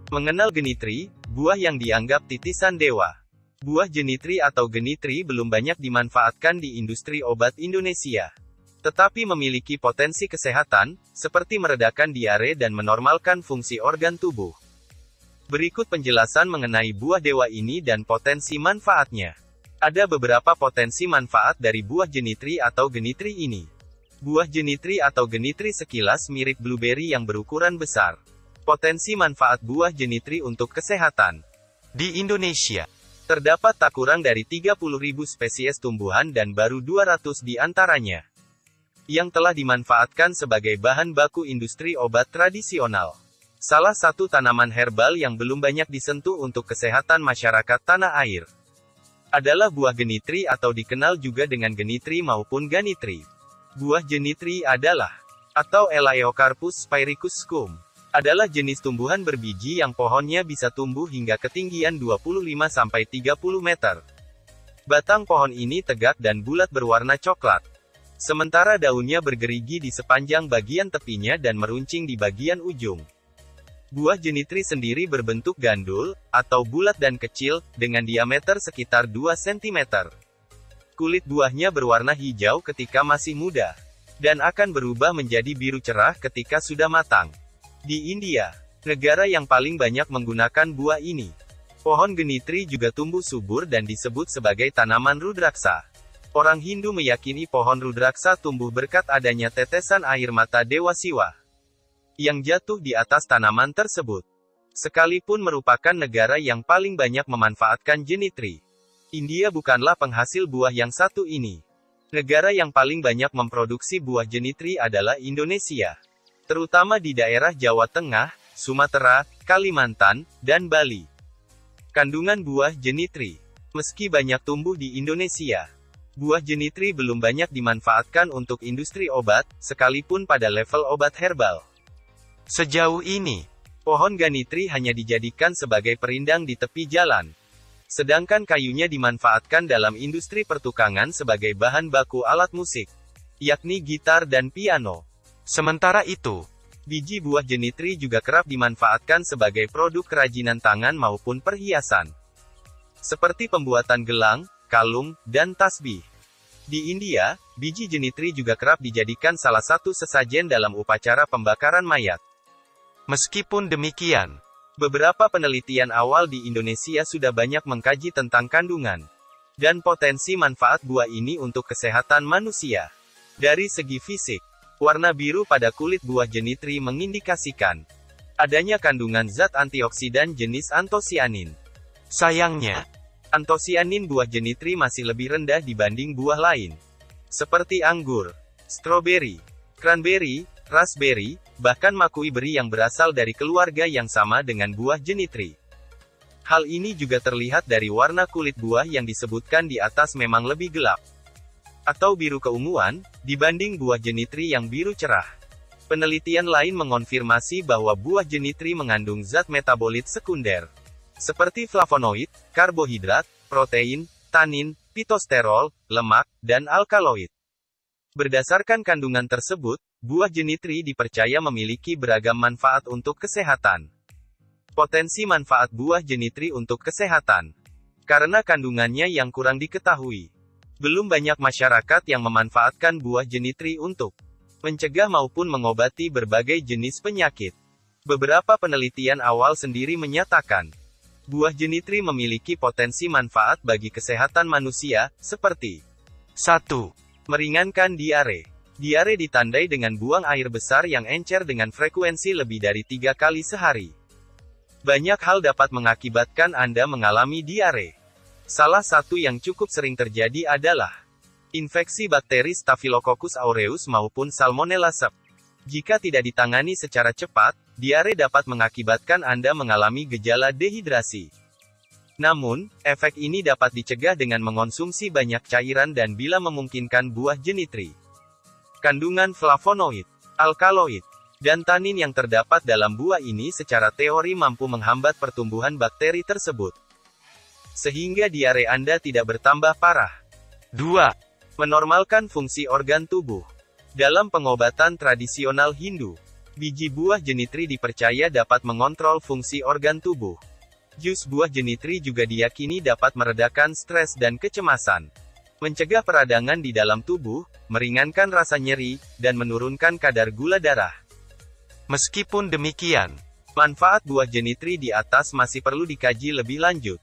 Mengenal genitri, buah yang dianggap titisan dewa. Buah genitri atau genitri belum banyak dimanfaatkan di industri obat Indonesia. Tetapi memiliki potensi kesehatan, seperti meredakan diare dan menormalkan fungsi organ tubuh. Berikut penjelasan mengenai buah dewa ini dan potensi manfaatnya. Ada beberapa potensi manfaat dari buah genitri atau genitri ini. Buah genitri atau genitri sekilas mirip blueberry yang berukuran besar. Potensi manfaat buah genitri untuk kesehatan. Di Indonesia, terdapat tak kurang dari 30.000 spesies tumbuhan dan baru 200 di antaranya yang telah dimanfaatkan sebagai bahan baku industri obat tradisional. Salah satu tanaman herbal yang belum banyak disentuh untuk kesehatan masyarakat tanah air adalah buah genitri atau dikenal juga dengan genitri maupun ganitri. Buah genitri adalah, atau Elaeocarpus spiricus scum, adalah jenis tumbuhan berbiji yang pohonnya bisa tumbuh hingga ketinggian 25-30 meter. Batang pohon ini tegak dan bulat berwarna coklat. Sementara daunnya bergerigi di sepanjang bagian tepinya dan meruncing di bagian ujung. Buah genitri sendiri berbentuk gandul, atau bulat dan kecil, dengan diameter sekitar 2 cm. Kulit buahnya berwarna hijau ketika masih muda, dan akan berubah menjadi biru cerah ketika sudah matang. Di India, negara yang paling banyak menggunakan buah ini, pohon genitri juga tumbuh subur dan disebut sebagai tanaman rudraksa. Orang Hindu meyakini pohon rudraksa tumbuh berkat adanya tetesan air mata Dewa Siwa yang jatuh di atas tanaman tersebut. Sekalipun merupakan negara yang paling banyak memanfaatkan genitri, India bukanlah penghasil buah yang satu ini. Negara yang paling banyak memproduksi buah genitri adalah Indonesia, terutama di daerah Jawa Tengah, Sumatera, Kalimantan, dan Bali. Kandungan buah genitri. Meski banyak tumbuh di Indonesia, buah genitri belum banyak dimanfaatkan untuk industri obat, sekalipun pada level obat herbal. Sejauh ini, pohon genitri hanya dijadikan sebagai perindang di tepi jalan. Sedangkan kayunya dimanfaatkan dalam industri pertukangan sebagai bahan baku alat musik, yakni gitar dan piano. Sementara itu, biji buah genitri juga kerap dimanfaatkan sebagai produk kerajinan tangan maupun perhiasan, seperti pembuatan gelang, kalung, dan tasbih. Di India, biji genitri juga kerap dijadikan salah satu sesajen dalam upacara pembakaran mayat. Meskipun demikian, beberapa penelitian awal di Indonesia sudah banyak mengkaji tentang kandungan dan potensi manfaat buah ini untuk kesehatan manusia. Dari segi fisik, warna biru pada kulit buah genitri mengindikasikan adanya kandungan zat antioksidan jenis antosianin. Sayangnya, antosianin buah genitri masih lebih rendah dibanding buah lain, seperti anggur, stroberi, cranberry, raspberry, bahkan makui beri yang berasal dari keluarga yang sama dengan buah genitri. Hal ini juga terlihat dari warna kulit buah yang disebutkan di atas memang lebih gelap, atau biru keunguan, dibanding buah genitri yang biru cerah. Penelitian lain mengonfirmasi bahwa buah genitri mengandung zat metabolit sekunder, seperti flavonoid, karbohidrat, protein, tanin, pitosterol, lemak, dan alkaloid. Berdasarkan kandungan tersebut, buah genitri dipercaya memiliki beragam manfaat untuk kesehatan. Potensi manfaat buah genitri untuk kesehatan. Karena kandungannya yang kurang diketahui, belum banyak masyarakat yang memanfaatkan buah genitri untuk mencegah maupun mengobati berbagai jenis penyakit. Beberapa penelitian awal sendiri menyatakan, buah genitri memiliki potensi manfaat bagi kesehatan manusia, seperti 1. Meringankan diare. Diare ditandai dengan buang air besar yang encer dengan frekuensi lebih dari 3 kali sehari. Banyak hal dapat mengakibatkan Anda mengalami diare. Salah satu yang cukup sering terjadi adalah infeksi bakteri Staphylococcus aureus maupun Salmonella sep. Jika tidak ditangani secara cepat, diare dapat mengakibatkan Anda mengalami gejala dehidrasi. Namun, efek ini dapat dicegah dengan mengonsumsi banyak cairan dan bila memungkinkan buah genitri. Kandungan flavonoid, alkaloid, dan tanin yang terdapat dalam buah ini secara teori mampu menghambat pertumbuhan bakteri tersebut, sehingga diare Anda tidak bertambah parah. 2. Menormalkan fungsi organ tubuh. Dalam pengobatan tradisional Hindu, Biji buah jenitri dipercaya dapat mengontrol fungsi organ tubuh. Jus buah jenitri juga diyakini dapat meredakan stres dan kecemasan, mencegah peradangan di dalam tubuh, meringankan rasa nyeri, dan menurunkan kadar gula darah. Meskipun demikian, manfaat buah jenitri di atas masih perlu dikaji lebih lanjut,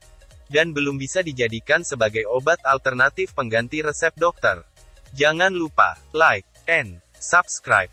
dan belum bisa dijadikan sebagai obat alternatif pengganti resep dokter. Jangan lupa like and subscribe.